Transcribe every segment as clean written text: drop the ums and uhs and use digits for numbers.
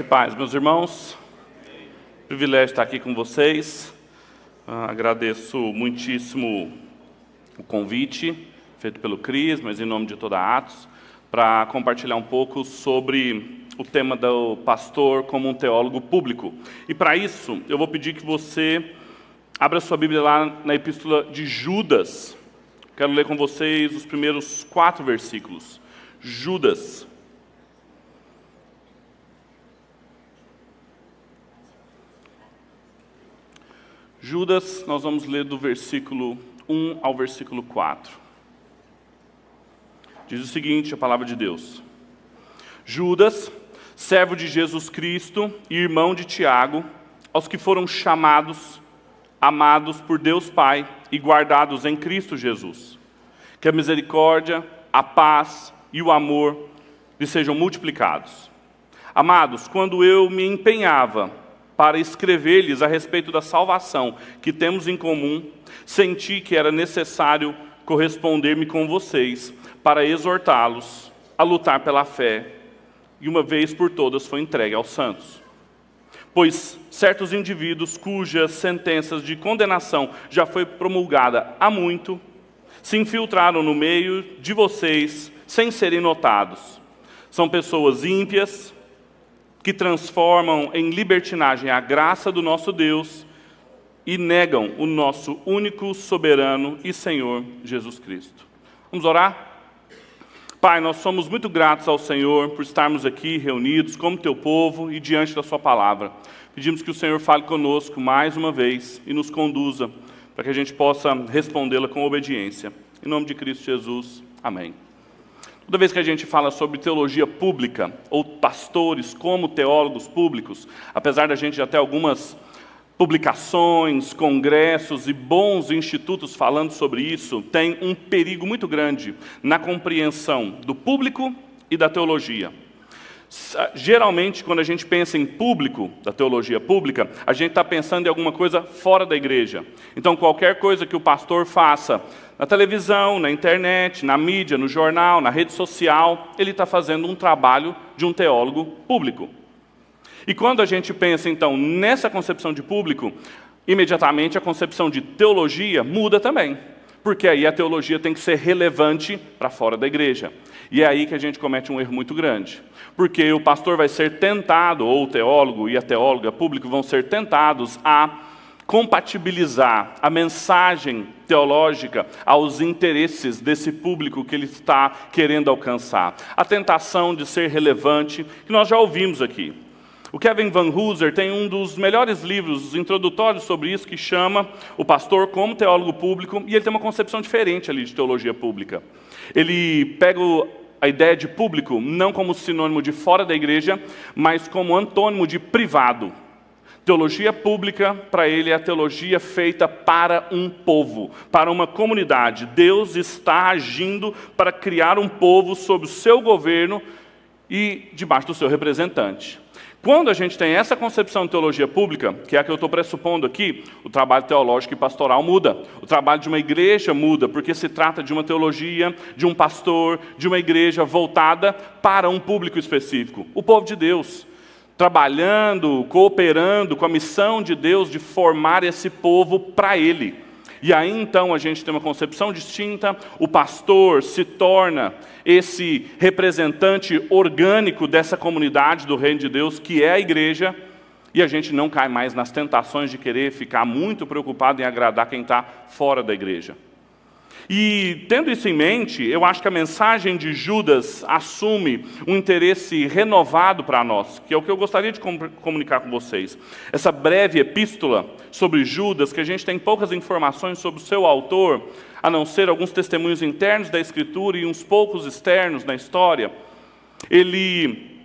paz, meus irmãos. Privilégio estar aqui com vocês. Agradeço muitíssimo o convite feito pelo Cris, mas em nome de toda a Atos, para compartilhar um pouco sobre o tema do pastor como um teólogo público. E para isso, eu vou pedir que você abra sua Bíblia lá na Epístola de Judas. Quero ler com vocês os primeiros 4 versículos. Judas. Judas, nós vamos ler do versículo 1 ao versículo 4. Diz o seguinte, a palavra de Deus. Judas, servo de Jesus Cristo e irmão de Tiago, aos que foram chamados, amados por Deus Pai e guardados em Cristo Jesus. Que a misericórdia, a paz e o amor lhes sejam multiplicados. Amados, quando eu me empenhava para escrever-lhes a respeito da salvação que temos em comum, senti que era necessário corresponder-me com vocês para exortá-los a lutar pela fé, e uma vez por todas foi entregue aos santos. Pois certos indivíduos cujas sentenças de condenação já foi promulgada há muito, se infiltraram no meio de vocês sem serem notados. São pessoas ímpias, que transformam em libertinagem a graça do nosso Deus e negam o nosso único soberano e Senhor Jesus Cristo. Vamos orar? Pai, nós somos muito gratos ao Senhor por estarmos aqui reunidos como teu povo e diante da sua palavra. Pedimos que o Senhor fale conosco mais uma vez e nos conduza para que a gente possa respondê-la com obediência. Em nome de Cristo Jesus, amém. Toda vez que a gente fala sobre teologia pública, ou pastores como teólogos públicos, apesar da gente já ter algumas publicações, congressos e bons institutos falando sobre isso, tem um perigo muito grande na compreensão do público e da teologia. Geralmente, quando a gente pensa em público, da teologia pública, a gente está pensando em alguma coisa fora da igreja. Então, qualquer coisa que o pastor faça na televisão, na internet, na mídia, no jornal, na rede social, ele está fazendo um trabalho de um teólogo público. E quando a gente pensa, então, nessa concepção de público, imediatamente a concepção de teologia muda também. Porque aí a teologia tem que ser relevante para fora da igreja. E é aí que a gente comete um erro muito grande. Porque o pastor vai ser tentado, ou o teólogo e a teóloga público vão ser tentados a compatibilizar a mensagem teológica aos interesses desse público que ele está querendo alcançar. A tentação de ser relevante, que nós já ouvimos aqui. O Kevin Van Hooser tem um dos melhores livros introdutórios sobre isso, que chama O Pastor como Teólogo Público, e ele tem uma concepção diferente ali de teologia pública. Ele pega a ideia de público não como sinônimo de fora da igreja, mas como antônimo de privado. Teologia pública, para ele, é a teologia feita para um povo, para uma comunidade. Deus está agindo para criar um povo sob o seu governo e debaixo do seu representante. Quando a gente tem essa concepção de teologia pública, que é a que eu estou pressupondo aqui, o trabalho teológico e pastoral muda. O trabalho de uma igreja muda, porque se trata de uma teologia, de um pastor, de uma igreja voltada para um público específico. O povo de Deus, trabalhando, cooperando com a missão de Deus de formar esse povo para Ele. E aí, então, a gente tem uma concepção distinta, o pastor se torna esse representante orgânico dessa comunidade do reino de Deus, que é a igreja, e a gente não cai mais nas tentações de querer ficar muito preocupado em agradar quem está fora da igreja. E, tendo isso em mente, eu acho que a mensagem de Judas assume um interesse renovado para nós, que é o que eu gostaria de comunicar com vocês. Essa breve epístola sobre Judas, que a gente tem poucas informações sobre o seu autor, a não ser alguns testemunhos internos da Escritura e uns poucos externos na história, ele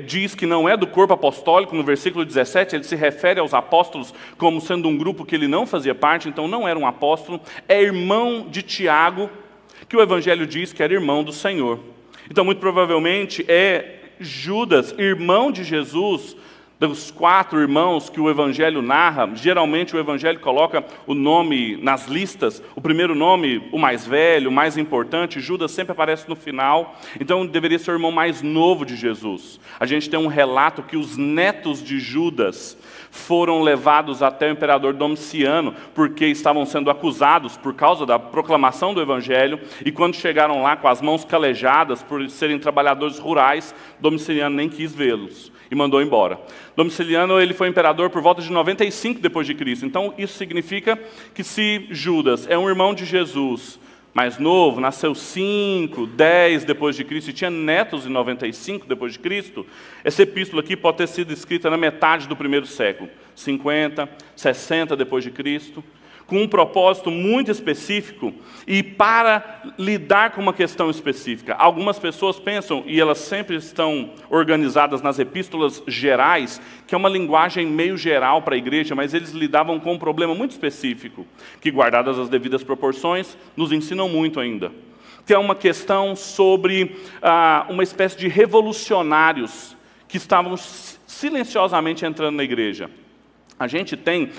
diz que não é do corpo apostólico. No versículo 17, ele se refere aos apóstolos como sendo um grupo que ele não fazia parte, então não era um apóstolo. É irmão de Tiago, que o Evangelho diz que era irmão do Senhor. Então, muito provavelmente, é Judas, irmão de Jesus, Dos 4 irmãos que o Evangelho narra, geralmente o Evangelho coloca o nome nas listas. O primeiro nome, o mais velho, o mais importante, Judas sempre aparece no final. Então deveria ser o irmão mais novo de Jesus. A gente tem um relato que os netos de Judas foram levados até o imperador Domiciano, porque estavam sendo acusados por causa da proclamação do Evangelho, e quando chegaram lá com as mãos calejadas por serem trabalhadores rurais, Domiciano nem quis vê-los e mandou embora. Domiciano, ele foi imperador por volta de 95 depois de Cristo. Então isso significa que se Judas é um irmão de Jesus, mais novo, nasceu 5, 10 depois de Cristo, e tinha netos em 95 depois de Cristo, essa epístola aqui pode ter sido escrita na metade do primeiro século, 50, 60 depois de Cristo, com um propósito muito específico e para lidar com uma questão específica. Algumas pessoas pensam, e elas sempre estão organizadas nas epístolas gerais, que é uma linguagem meio geral para a igreja, mas eles lidavam com um problema muito específico, que, guardadas as devidas proporções, nos ensinam muito ainda. Que é uma questão sobre uma espécie de revolucionários que estavam silenciosamente entrando na igreja. A gente tem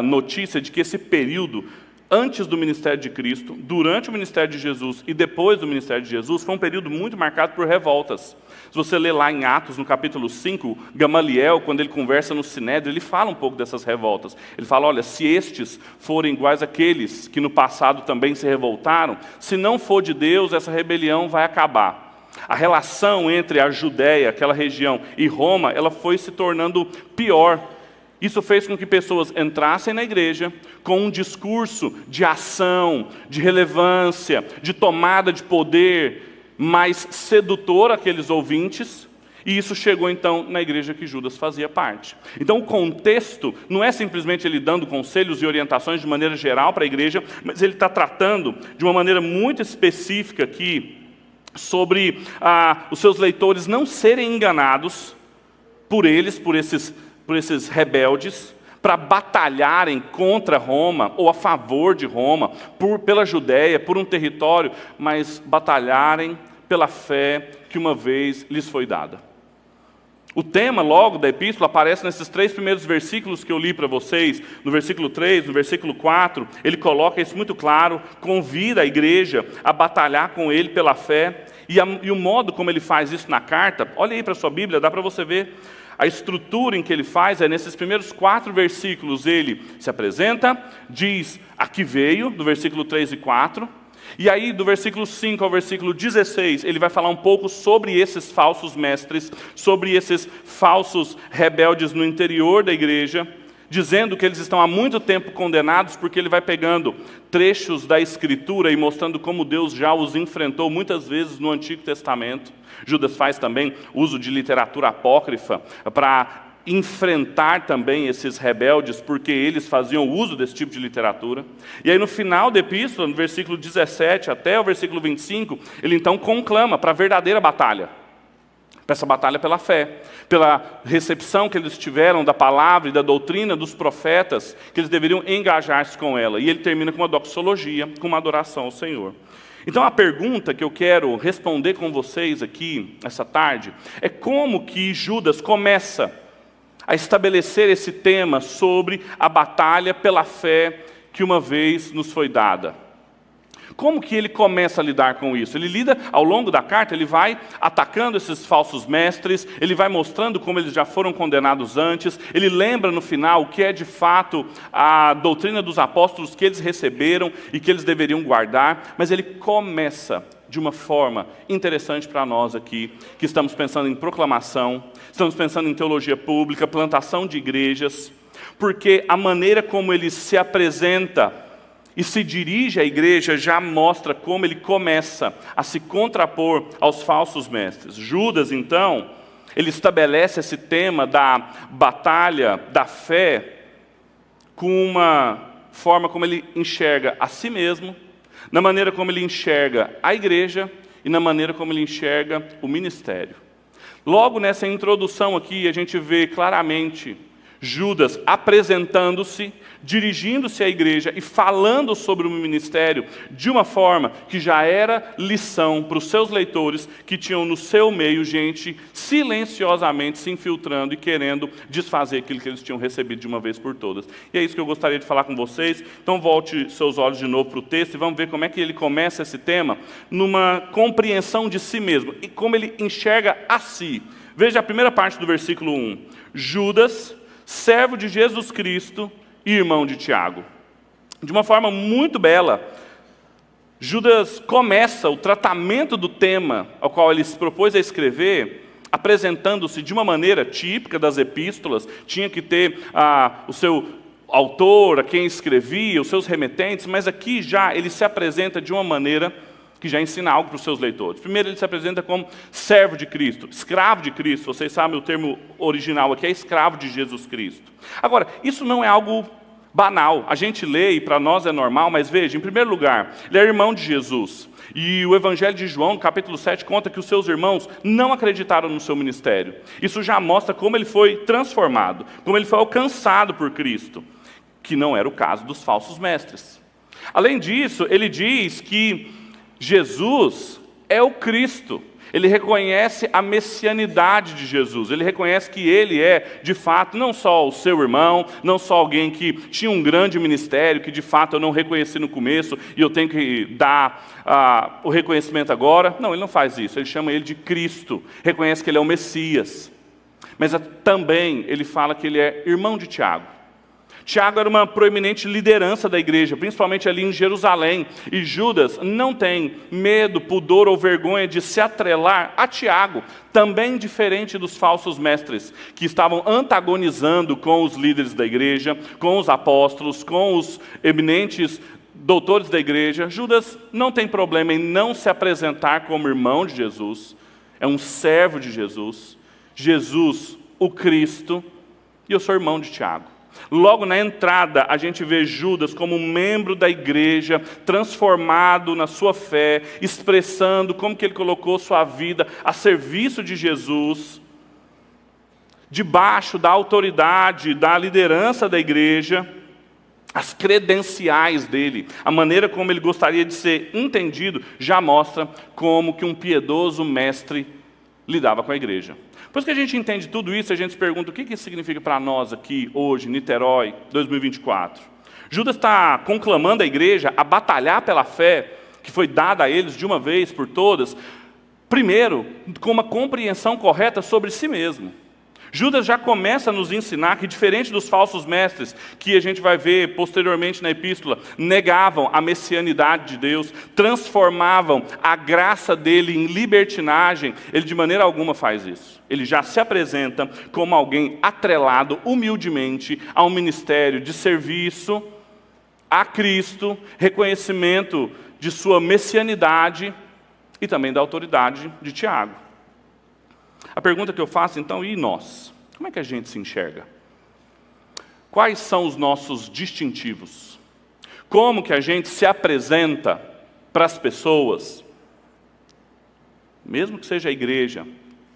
notícia de que esse período, antes do ministério de Cristo, durante o ministério de Jesus e depois do ministério de Jesus, foi um período muito marcado por revoltas. Se você ler lá em Atos, no capítulo 5, Gamaliel, quando ele conversa no Sinédrio, ele fala um pouco dessas revoltas. Ele fala, olha, se estes forem iguais àqueles que no passado também se revoltaram, se não for de Deus, essa rebelião vai acabar. A relação entre a Judéia, aquela região, e Roma, ela foi se tornando pior. Isso fez com que pessoas entrassem na igreja com um discurso de ação, de relevância, de tomada de poder mais sedutor àqueles ouvintes, e isso chegou então na igreja que Judas fazia parte. Então o contexto não é simplesmente ele dando conselhos e orientações de maneira geral para a igreja, mas ele está tratando de uma maneira muito específica aqui sobre os seus leitores não serem enganados por esses rebeldes, para batalharem contra Roma, ou a favor de Roma, pela Judéia, por um território, mas batalharem pela fé que uma vez lhes foi dada. O tema, logo, da epístola aparece nesses 3 primeiros versículos que eu li para vocês. No versículo 3, no versículo 4, ele coloca isso muito claro, convida a igreja a batalhar com ele pela fé, e o modo como ele faz isso na carta, olha aí para a sua Bíblia, dá para você ver. A estrutura em que ele faz é, nesses primeiros 4 versículos, ele se apresenta, diz a que veio, do versículo 3 e 4, e aí do versículo 5 ao versículo 16, ele vai falar um pouco sobre esses falsos mestres, sobre esses falsos rebeldes no interior da igreja, dizendo que eles estão há muito tempo condenados, porque ele vai pegando trechos da Escritura e mostrando como Deus já os enfrentou muitas vezes no Antigo Testamento. Judas faz também uso de literatura apócrifa para enfrentar também esses rebeldes, porque eles faziam uso desse tipo de literatura. E aí no final da epístola, no versículo 17 até o versículo 25, ele então conclama para a verdadeira batalha. Para essa batalha pela fé, pela recepção que eles tiveram da palavra e da doutrina dos profetas, que eles deveriam engajar-se com ela. E ele termina com uma doxologia, com uma adoração ao Senhor. Então a pergunta que eu quero responder com vocês aqui, essa tarde, é como que Judas começa a estabelecer esse tema sobre a batalha pela fé que uma vez nos foi dada. Como que ele começa a lidar com isso? Ele lida, ao longo da carta, ele vai atacando esses falsos mestres, ele vai mostrando como eles já foram condenados antes, ele lembra no final o que é de fato a doutrina dos apóstolos que eles receberam e que eles deveriam guardar, mas ele começa de uma forma interessante para nós aqui, que estamos pensando em proclamação, estamos pensando em teologia pública, plantação de igrejas, porque a maneira como ele se apresenta e se dirige à igreja já mostra como ele começa a se contrapor aos falsos mestres. Judas, então, ele estabelece esse tema da batalha da fé com uma forma como ele enxerga a si mesmo, na maneira como ele enxerga a igreja e na maneira como ele enxerga o ministério. Logo nessa introdução aqui, a gente vê claramente Judas apresentando-se, dirigindo-se à igreja e falando sobre o ministério de uma forma que já era lição para os seus leitores, que tinham no seu meio gente silenciosamente se infiltrando e querendo desfazer aquilo que eles tinham recebido de uma vez por todas. E é isso que eu gostaria de falar com vocês. Então volte seus olhos de novo para o texto e vamos ver como é que ele começa esse tema numa compreensão de si mesmo e como ele enxerga a si. Veja a primeira parte do versículo 1. Judas, servo de Jesus Cristo e irmão de Tiago. De uma forma muito bela, Judas começa o tratamento do tema ao qual ele se propôs a escrever, apresentando-se de uma maneira típica das epístolas. Tinha que ter o seu autor, a quem escrevia, os seus remetentes, mas aqui já ele se apresenta de uma maneira que já ensina algo para os seus leitores. Primeiro, ele se apresenta como servo de Cristo, escravo de Cristo. Vocês sabem o termo original aqui é escravo de Jesus Cristo. Agora, isso não é algo banal. A gente lê e para nós é normal, mas veja, em primeiro lugar, ele é irmão de Jesus. E o Evangelho de João, capítulo 7, conta que os seus irmãos não acreditaram no seu ministério. Isso já mostra como ele foi transformado, como ele foi alcançado por Cristo, que não era o caso dos falsos mestres. Além disso, ele diz que Jesus é o Cristo. Ele reconhece a messianidade de Jesus. Ele reconhece que ele é, de fato, não só o seu irmão, não só alguém que tinha um grande ministério, que de fato eu não reconheci no começo e eu tenho que dar o reconhecimento agora. Não, ele não faz isso. Ele chama ele de Cristo. Reconhece que ele é o Messias. Mas também ele fala que ele é irmão de Tiago. Tiago era uma proeminente liderança da igreja, principalmente ali em Jerusalém. E Judas não tem medo, pudor ou vergonha de se atrelar a Tiago, também diferente dos falsos mestres, que estavam antagonizando com os líderes da igreja, com os apóstolos, com os eminentes doutores da igreja. Judas não tem problema em não se apresentar como irmão de Jesus, é um servo de Jesus, Jesus, o Cristo, e eu sou irmão de Tiago. Logo na entrada, a gente vê Judas como um membro da igreja, transformado na sua fé, expressando como que ele colocou sua vida a serviço de Jesus, debaixo da autoridade, da liderança da igreja, as credenciais dele, a maneira como ele gostaria de ser entendido, já mostra como que um piedoso mestre lidava com a igreja. Depois que a gente entende tudo isso, a gente se pergunta o que isso significa para nós aqui, hoje, Niterói, 2024. Judas está conclamando a igreja a batalhar pela fé que foi dada a eles de uma vez por todas, primeiro, com uma compreensão correta sobre si mesmo. Judas já começa a nos ensinar que, diferente dos falsos mestres, que a gente vai ver posteriormente na epístola, negavam a messianidade de Deus, transformavam a graça dele em libertinagem, ele de maneira alguma faz isso. Ele já se apresenta como alguém atrelado humildemente a um ministério de serviço a Cristo, reconhecimento de sua messianidade e também da autoridade de Tiago. A pergunta que eu faço, então, e nós? Como é que a gente se enxerga? Quais são os nossos distintivos? Como que a gente se apresenta para as pessoas, mesmo que seja a igreja,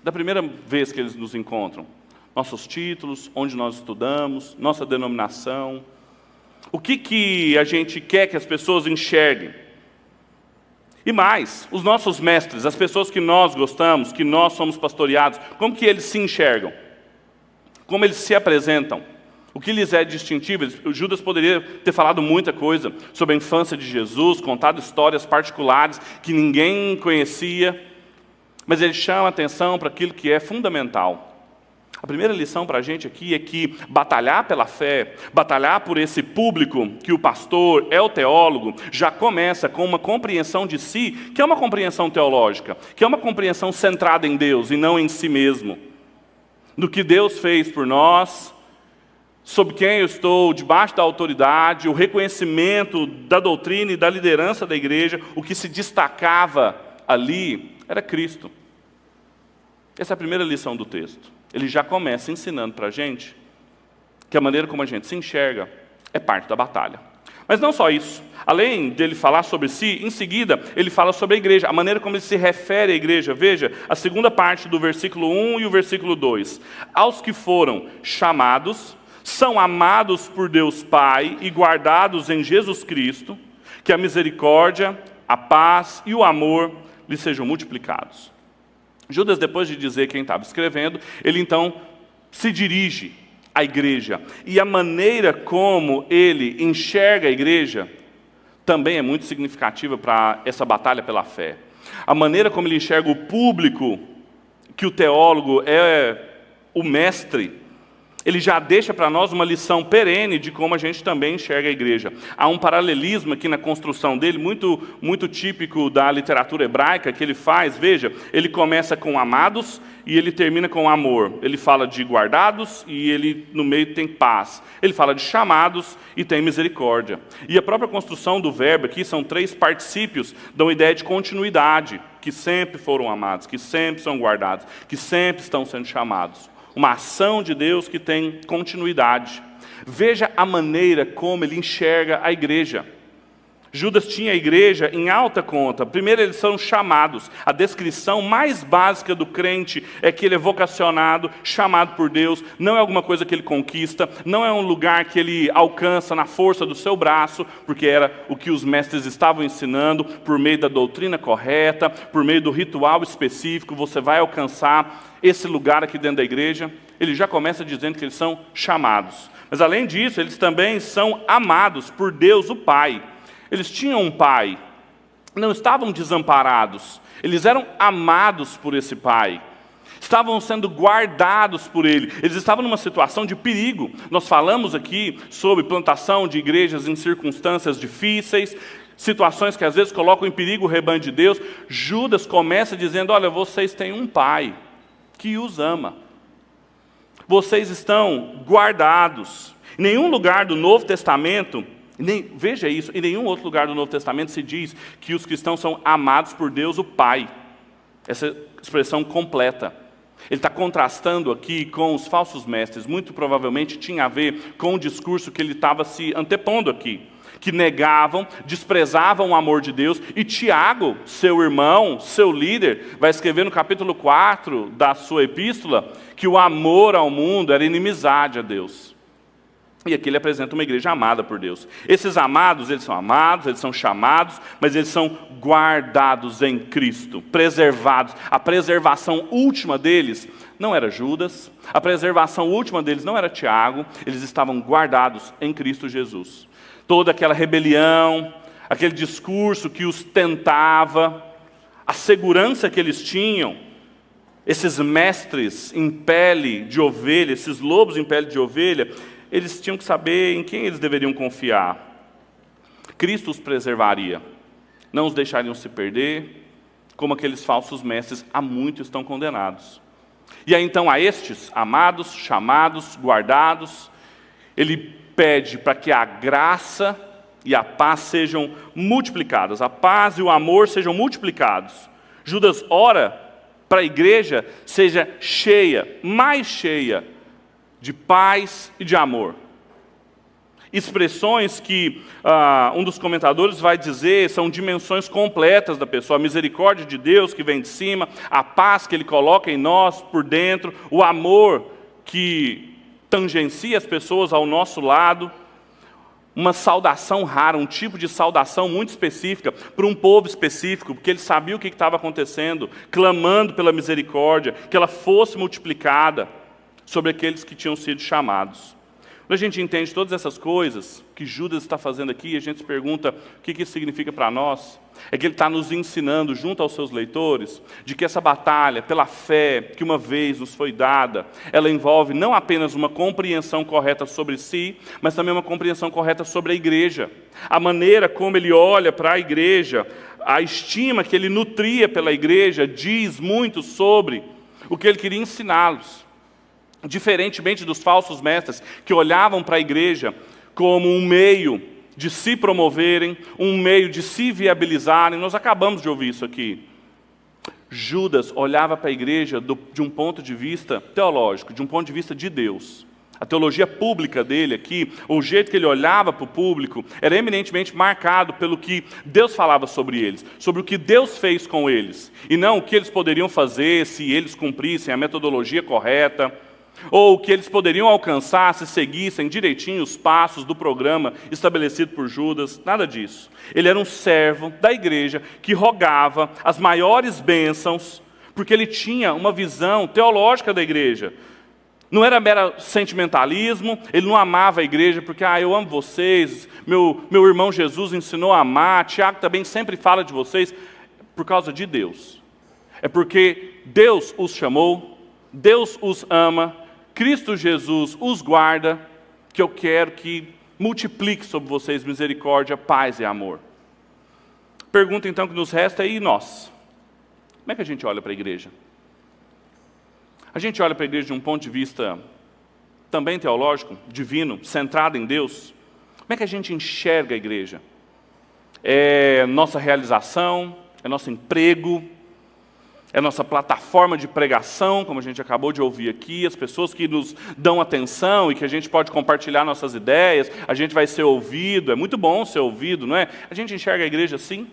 da primeira vez que eles nos encontram? Nossos títulos, onde nós estudamos, nossa denominação. O que a gente quer que as pessoas enxerguem? E mais, os nossos mestres, as pessoas que nós gostamos, que nós somos pastoreados, como que eles se enxergam? Como eles se apresentam? O que lhes é distintivo? O Judas poderia ter falado muita coisa sobre a infância de Jesus, contado histórias particulares que ninguém conhecia, mas ele chama a atenção para aquilo que é fundamental. A primeira lição para a gente aqui é que batalhar pela fé, batalhar por esse público que o pastor é o teólogo, já começa com uma compreensão de si, que é uma compreensão teológica, que é uma compreensão centrada em Deus e não em si mesmo. Do que Deus fez por nós, sob quem eu estou, debaixo da autoridade, o reconhecimento da doutrina e da liderança da igreja, o que se destacava ali era Cristo. Essa é a primeira lição do texto. Ele já começa ensinando para a gente que a maneira como a gente se enxerga é parte da batalha. Mas não só isso. Além dele falar sobre si, em seguida ele fala sobre a igreja, a maneira como ele se refere à igreja. Veja, a segunda parte do versículo 1 e o versículo 2. Aos que foram chamados, são amados por Deus Pai e guardados em Jesus Cristo, que a misericórdia, a paz e o amor lhes sejam multiplicados. Judas, depois de dizer quem estava escrevendo, ele então se dirige à igreja. E a maneira como ele enxerga a igreja também é muito significativa para essa batalha pela fé. A maneira como ele enxerga o público, que o teólogo é o mestre, ele já deixa para nós uma lição perene de como a gente também enxerga a igreja. Há um paralelismo aqui na construção dele, muito típico da literatura hebraica, que ele faz. Veja, ele começa com amados e ele termina com amor. Ele fala de guardados e ele no meio tem paz. Ele fala de chamados e tem misericórdia. E a própria construção do verbo aqui são 3 particípios, dão ideia de continuidade, que sempre foram amados, que sempre são guardados, que sempre estão sendo chamados. Uma ação de Deus que tem continuidade. Veja a maneira como ele enxerga a igreja. Judas tinha a igreja em alta conta. Primeiro, eles são chamados. A descrição mais básica do crente é que ele é vocacionado, chamado por Deus. Não é alguma coisa que ele conquista, não é um lugar que ele alcança na força do seu braço, porque era o que os mestres estavam ensinando, por meio da doutrina correta, por meio do ritual específico, você vai alcançar esse lugar aqui dentro da igreja. Ele já começa dizendo que eles são chamados. Mas além disso, eles também são amados por Deus, o Pai. Eles tinham um pai, não estavam desamparados, eles eram amados por esse pai, estavam sendo guardados por ele, eles estavam numa situação de perigo. Nós falamos aqui sobre plantação de igrejas em circunstâncias difíceis, situações que às vezes colocam em perigo o rebanho de Deus. Judas começa dizendo: olha, vocês têm um pai que os ama, vocês estão guardados. Em nenhum lugar do Novo Testamento, veja isso, em nenhum outro lugar do Novo Testamento se diz que os cristãos são amados por Deus, o Pai. Essa expressão completa. Ele está contrastando aqui com os falsos mestres. Muito provavelmente tinha a ver com o discurso que ele estava se antepondo aqui, que negavam, desprezavam o amor de Deus. E Tiago, seu irmão, seu líder, vai escrever no capítulo 4 da sua epístola que o amor ao mundo era inimizade a Deus. E aqui ele apresenta uma igreja amada por Deus. Esses amados, eles são chamados, mas eles são guardados em Cristo, preservados. A preservação última deles não era Judas, a preservação última deles não era Tiago, eles estavam guardados em Cristo Jesus. Toda aquela rebelião, aquele discurso que os tentava, a segurança que eles tinham, esses mestres em pele de ovelha, esses lobos em pele de ovelha, eles tinham que saber em quem eles deveriam confiar. Cristo os preservaria, não os deixariam se perder, como aqueles falsos mestres, há muitos estão condenados. E aí então a estes, amados, chamados, guardados, ele pede para que a graça e a paz sejam multiplicadas, a paz e o amor sejam multiplicados. Judas ora para a igreja seja cheia, mais cheia, de paz e de amor. Expressões que um dos comentadores vai dizer são dimensões completas da pessoa. A misericórdia de Deus que vem de cima, a paz que Ele coloca em nós por dentro, o amor que tangencia as pessoas ao nosso lado, uma saudação rara, um tipo de saudação muito específica para um povo específico, porque ele sabia o que estava acontecendo, clamando pela misericórdia, que ela fosse multiplicada sobre aqueles que tinham sido chamados. Quando a gente entende todas essas coisas que Judas está fazendo aqui, a gente se pergunta o que isso significa para nós. É que ele está nos ensinando, junto aos seus leitores, de que essa batalha pela fé que uma vez nos foi dada, ela envolve não apenas uma compreensão correta sobre si, mas também uma compreensão correta sobre a igreja. A maneira como ele olha para a igreja, a estima que ele nutria pela igreja, diz muito sobre o que ele queria ensiná-los. Diferentemente dos falsos mestres, que olhavam para a igreja como um meio de se promoverem, um meio de se viabilizarem. Nós acabamos de ouvir isso aqui. Judas olhava para a igreja de um ponto de vista teológico, de um ponto de vista de Deus. A teologia pública dele aqui, o jeito que ele olhava para o público, era eminentemente marcado pelo que Deus falava sobre eles, sobre o que Deus fez com eles, e não o que eles poderiam fazer se eles cumprissem a metodologia correta. ou que eles poderiam alcançar se seguissem direitinho os passos do programa estabelecido por Judas, nada disso. Ele era um servo da igreja que rogava as maiores bênçãos, porque ele tinha uma visão teológica da igreja. Não era mero sentimentalismo, ele não amava a igreja porque, eu amo vocês, meu irmão Jesus ensinou a amar, Tiago também sempre fala de vocês, por causa de Deus. É porque Deus os chamou, Deus os ama, Cristo Jesus os guarda, que eu quero que multiplique sobre vocês misericórdia, paz e amor. Pergunta então que nos resta é, e nós? Como é que a gente olha para a igreja? A gente olha para a igreja de um ponto de vista também teológico, divino, centrado em Deus? Como é que a gente enxerga a igreja? É nossa realização, é nosso emprego, é nossa plataforma de pregação, como a gente acabou de ouvir aqui, as pessoas que nos dão atenção e que a gente pode compartilhar nossas ideias, a gente vai ser ouvido, é muito bom ser ouvido, não é? A gente enxerga a igreja assim?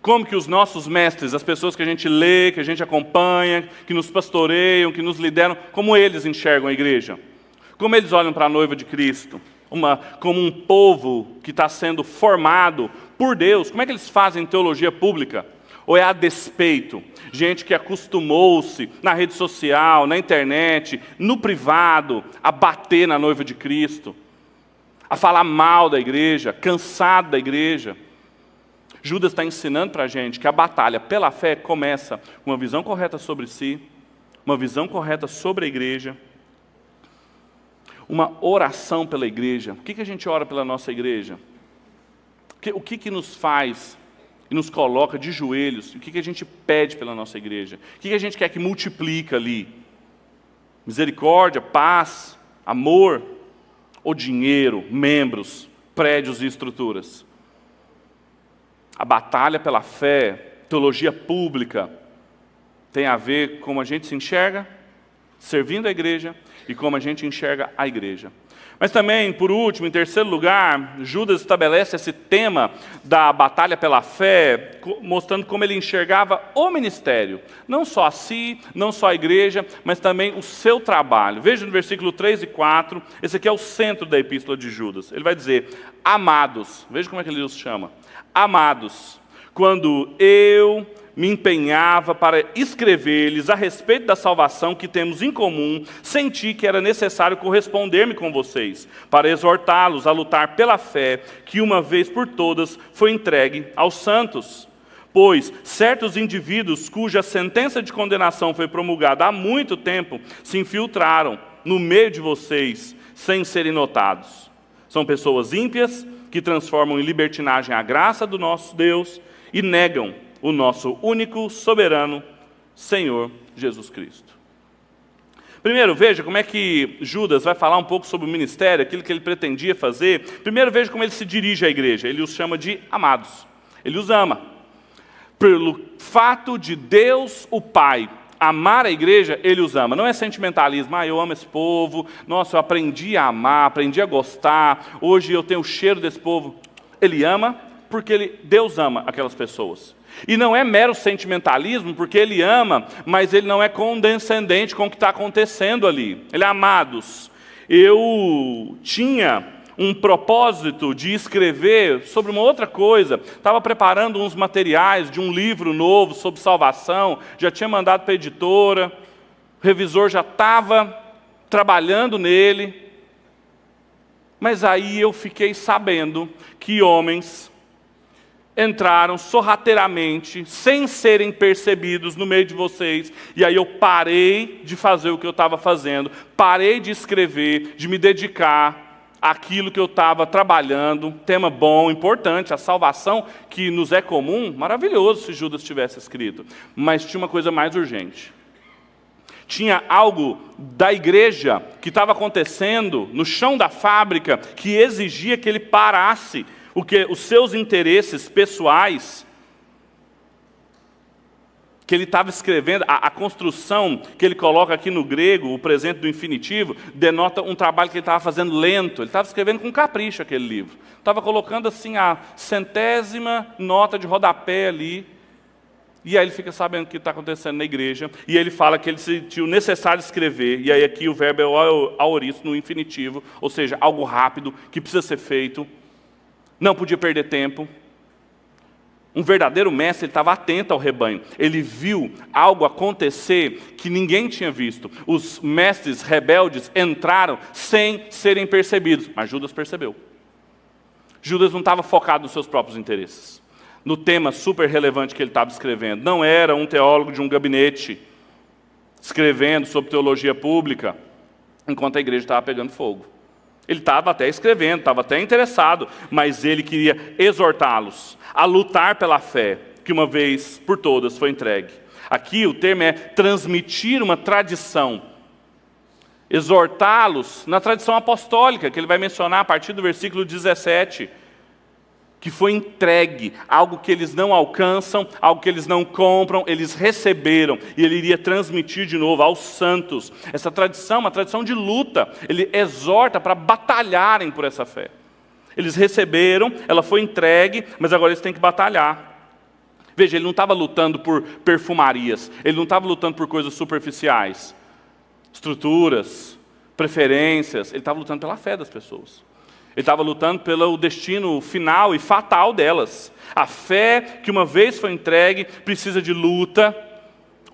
Como que os nossos mestres, as pessoas que a gente lê, que a gente acompanha, que nos pastoreiam, que nos lideram, como eles enxergam a igreja? Como eles olham para a noiva de Cristo? Como um povo que está sendo formado por Deus? Como é que eles fazem teologia pública? Ou é a despeito? Gente que acostumou-se na rede social, na internet, no privado, a bater na noiva de Cristo, a falar mal da igreja, cansado da igreja. Judas está ensinando para a gente que a batalha pela fé começa com uma visão correta sobre si, uma visão correta sobre a igreja, uma oração pela igreja. O que a gente ora pela nossa igreja? O que nos faz e nos coloca de joelhos? O que a gente pede pela nossa igreja? O que a gente quer que multiplique ali? Misericórdia, paz, amor ou dinheiro, membros, prédios e estruturas? A batalha pela fé, teologia pública, tem a ver com como a gente se enxerga, servindo a igreja, e como a gente enxerga a igreja. Mas também, por último, em terceiro lugar, Judas estabelece esse tema da batalha pela fé, mostrando como ele enxergava o ministério. Não só a si, não só a igreja, mas também o seu trabalho. Veja no versículo 3 e 4, esse aqui é o centro da epístola de Judas. Ele vai dizer, amados, veja como é que ele os chama. Amados, quando eu me empenhava para escrever-lhes a respeito da salvação que temos em comum, senti que era necessário corresponder-me com vocês, para exortá-los a lutar pela fé que uma vez por todas foi entregue aos santos. Pois certos indivíduos cuja sentença de condenação foi promulgada há muito tempo se infiltraram no meio de vocês sem serem notados. São pessoas ímpias que transformam em libertinagem a graça do nosso Deus e negam o nosso único, soberano Senhor Jesus Cristo. Primeiro, veja como é que Judas vai falar um pouco sobre o ministério, aquilo que ele pretendia fazer. Primeiro, veja como ele se dirige à igreja. Ele os chama de amados. Ele os ama. Pelo fato de Deus, o Pai, amar a igreja, ele os ama. Não é sentimentalismo, eu amo esse povo, nossa, eu aprendi a amar, aprendi a gostar, hoje eu tenho o cheiro desse povo. Ele ama porque Deus ama aquelas pessoas. E não é mero sentimentalismo, porque ele ama, mas ele não é condescendente com o que está acontecendo ali. Ele é amados. Eu tinha um propósito de escrever sobre uma outra coisa. Estava preparando uns materiais de um livro novo sobre salvação, já tinha mandado para a editora, o revisor já estava trabalhando nele. Mas aí eu fiquei sabendo que homens entraram sorrateiramente, sem serem percebidos no meio de vocês, e aí eu parei de fazer o que eu estava fazendo, parei de escrever, de me dedicar àquilo que eu estava trabalhando, tema bom, importante, a salvação que nos é comum, maravilhoso se Judas tivesse escrito, mas tinha uma coisa mais urgente. Tinha algo da igreja que estava acontecendo no chão da fábrica que exigia que ele parasse os seus interesses pessoais, que ele estava escrevendo, a construção que ele coloca aqui no grego, o presente do infinitivo, denota um trabalho que ele estava fazendo lento. Ele estava escrevendo com capricho aquele livro. Estava colocando assim a 100ª nota de rodapé ali. E aí ele fica sabendo o que está acontecendo na igreja, e ele fala que ele sentiu necessário escrever, e aí aqui o verbo é o aoristo no infinitivo, ou seja, algo rápido, que precisa ser feito, não podia perder tempo. Um verdadeiro mestre, ele estava atento ao rebanho, ele viu algo acontecer que ninguém tinha visto. Os mestres rebeldes entraram sem serem percebidos, mas Judas percebeu. Judas não estava focado nos seus próprios interesses, no tema super relevante que ele estava escrevendo. Não era um teólogo de um gabinete escrevendo sobre teologia pública, enquanto a igreja estava pegando fogo. Ele estava até escrevendo, estava até interessado, mas ele queria exortá-los a lutar pela fé, que uma vez por todas foi entregue. Aqui o termo é transmitir uma tradição, exortá-los na tradição apostólica, que ele vai mencionar a partir do versículo 17, que foi entregue, algo que eles não alcançam, algo que eles não compram, eles receberam, e ele iria transmitir de novo aos santos. Essa tradição, uma tradição de luta, ele exorta para batalharem por essa fé. Eles receberam, ela foi entregue, mas agora eles têm que batalhar. Veja, ele não estava lutando por perfumarias, ele não estava lutando por coisas superficiais, estruturas, preferências, ele estava lutando pela fé das pessoas. Ele estava lutando pelo destino final e fatal delas. A fé que uma vez foi entregue precisa de luta.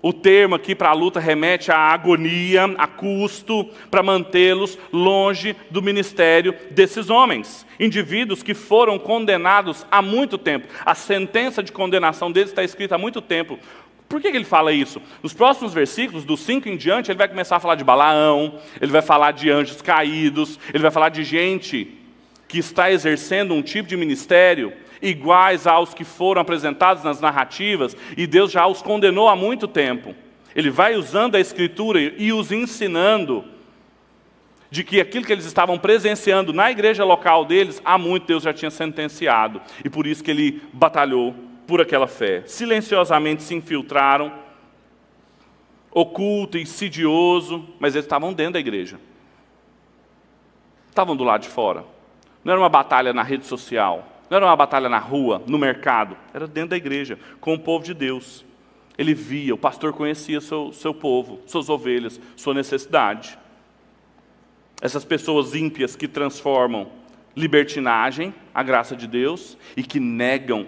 O termo aqui para a luta remete à agonia, a custo, para mantê-los longe do ministério desses homens. Indivíduos que foram condenados há muito tempo. A sentença de condenação deles está escrita há muito tempo. Por que ele fala isso? Nos próximos versículos, dos 5 em diante, ele vai começar a falar de Balaão, ele vai falar de anjos caídos, ele vai falar de gente que está exercendo um tipo de ministério iguais aos que foram apresentados nas narrativas, e Deus já os condenou há muito tempo. Ele vai usando a Escritura e os ensinando de que aquilo que eles estavam presenciando na igreja local deles, há muito Deus já tinha sentenciado, e por isso que ele batalhou por aquela fé. Silenciosamente se infiltraram, oculto, insidioso, mas eles estavam dentro da igreja. Estavam do lado de fora. Não era uma batalha na rede social, não era uma batalha na rua, no mercado, era dentro da igreja, com o povo de Deus. Ele via, o pastor conhecia seu povo, suas ovelhas, sua necessidade. Essas pessoas ímpias que transformam libertinagem, a graça de Deus, e que negam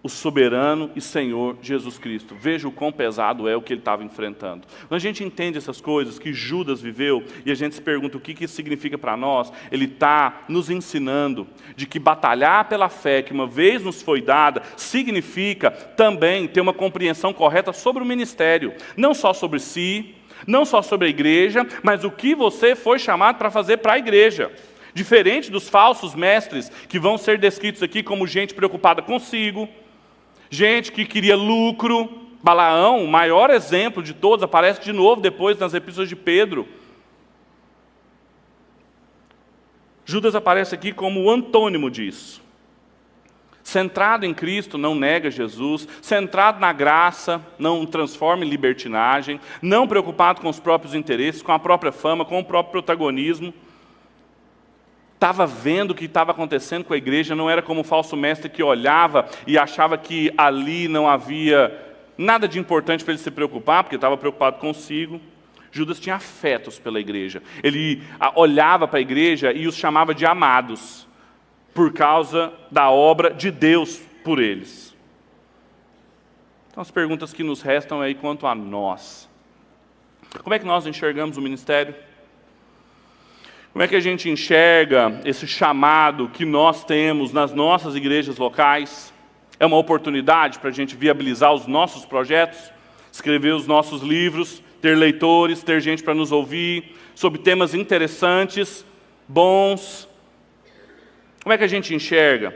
o soberano e Senhor Jesus Cristo. Veja o quão pesado é o que ele estava enfrentando. Quando a gente entende essas coisas que Judas viveu, e a gente se pergunta o que isso significa para nós, ele está nos ensinando de que batalhar pela fé que uma vez nos foi dada, significa também ter uma compreensão correta sobre o ministério. Não só sobre si, não só sobre a igreja, mas o que você foi chamado para fazer para a igreja. Diferente dos falsos mestres, que vão ser descritos aqui como gente preocupada consigo, gente que queria lucro. Balaão, o maior exemplo de todos, aparece de novo depois nas epístolas de Pedro. Judas aparece aqui como o antônimo disso. Centrado em Cristo, não nega Jesus. Centrado na graça, não transforma em libertinagem. Não preocupado com os próprios interesses, com a própria fama, com o próprio protagonismo. Estava vendo o que estava acontecendo com a igreja, não era como o falso mestre que olhava e achava que ali não havia nada de importante para ele se preocupar, porque estava preocupado consigo. Judas tinha afetos pela igreja. Ele olhava para a igreja e os chamava de amados, por causa da obra de Deus por eles. Então as perguntas que nos restam aí quanto a nós. Como é que nós enxergamos o ministério? Como é que a gente enxerga esse chamado que nós temos nas nossas igrejas locais? É uma oportunidade para a gente viabilizar os nossos projetos, escrever os nossos livros, ter leitores, ter gente para nos ouvir, sobre temas interessantes, bons. Como é que a gente enxerga?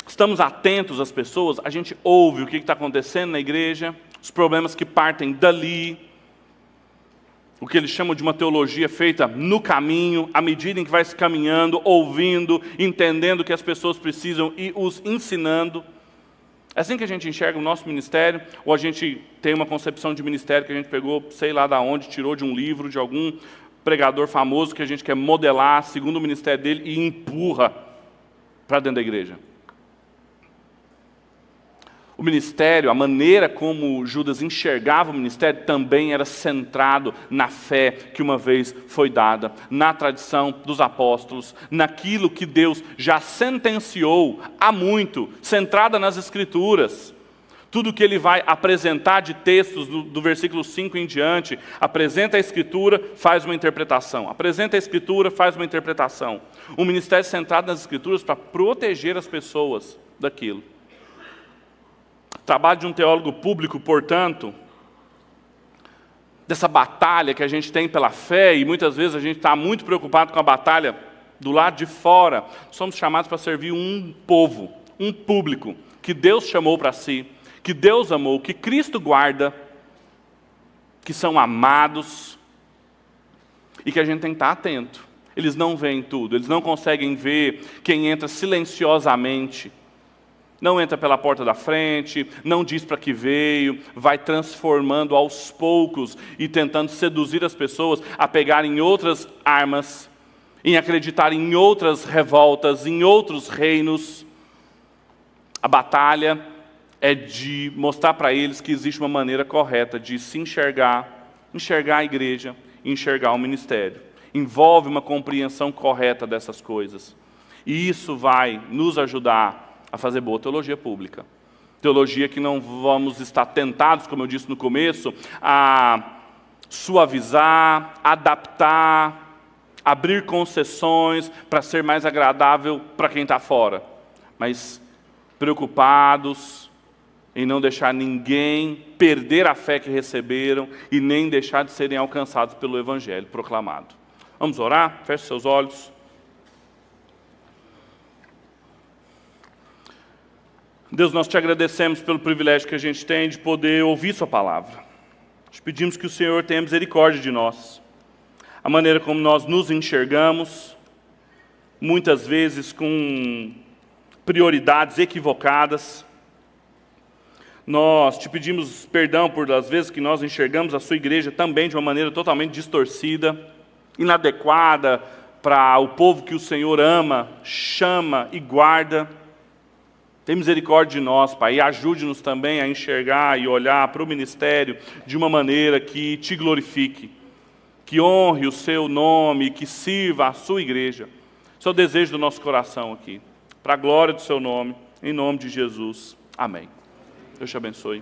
Estamos atentos às pessoas, a gente ouve o que está acontecendo na igreja, os problemas que partem dali, o que eles chamam de uma teologia feita no caminho, à medida em que vai se caminhando, ouvindo, entendendo o que as pessoas precisam e os ensinando. É assim que a gente enxerga o nosso ministério? Ou a gente tem uma concepção de ministério que a gente pegou, sei lá de onde, tirou de um livro, de algum pregador famoso que a gente quer modelar segundo o ministério dele e empurra para dentro da igreja? O ministério, a maneira como Judas enxergava o ministério também era centrado na fé que uma vez foi dada, na tradição dos apóstolos, naquilo que Deus já sentenciou há muito, centrada nas Escrituras. Tudo que ele vai apresentar de textos do versículo 5 em diante, apresenta a Escritura, faz uma interpretação. Apresenta a Escritura, faz uma interpretação. Um ministério centrado nas Escrituras para proteger as pessoas daquilo. O trabalho de um teólogo público, portanto, dessa batalha que a gente tem pela fé, e muitas vezes a gente está muito preocupado com a batalha do lado de fora, somos chamados para servir um povo, um público, que Deus chamou para si, que Deus amou, que Cristo guarda, que são amados, e que a gente tem que estar atento. Eles não veem tudo, eles não conseguem ver quem entra silenciosamente, não entra pela porta da frente, não diz para que veio, vai transformando aos poucos e tentando seduzir as pessoas a pegarem outras armas, em acreditar em outras revoltas, em outros reinos. A batalha é de mostrar para eles que existe uma maneira correta de se enxergar a igreja, enxergar o ministério. Envolve uma compreensão correta dessas coisas. E isso vai nos ajudar a fazer boa teologia pública. Teologia que não vamos estar tentados, como eu disse no começo, a suavizar, adaptar, abrir concessões para ser mais agradável para quem está fora. Mas preocupados em não deixar ninguém perder a fé que receberam e nem deixar de serem alcançados pelo Evangelho proclamado. Vamos orar? Feche seus olhos. Deus, nós te agradecemos pelo privilégio que a gente tem de poder ouvir sua palavra. Te pedimos que o Senhor tenha misericórdia de nós. A maneira como nós nos enxergamos, muitas vezes com prioridades equivocadas. Nós te pedimos perdão por as vezes que nós enxergamos a sua igreja também de uma maneira totalmente distorcida, inadequada para o povo que o Senhor ama, chama e guarda. Tem misericórdia de nós, Pai, e ajude-nos também a enxergar e olhar para o ministério de uma maneira que te glorifique, que honre o seu nome, que sirva a sua igreja. Esse é o desejo do nosso coração aqui, para a glória do seu nome, em nome de Jesus. Amém. Deus te abençoe.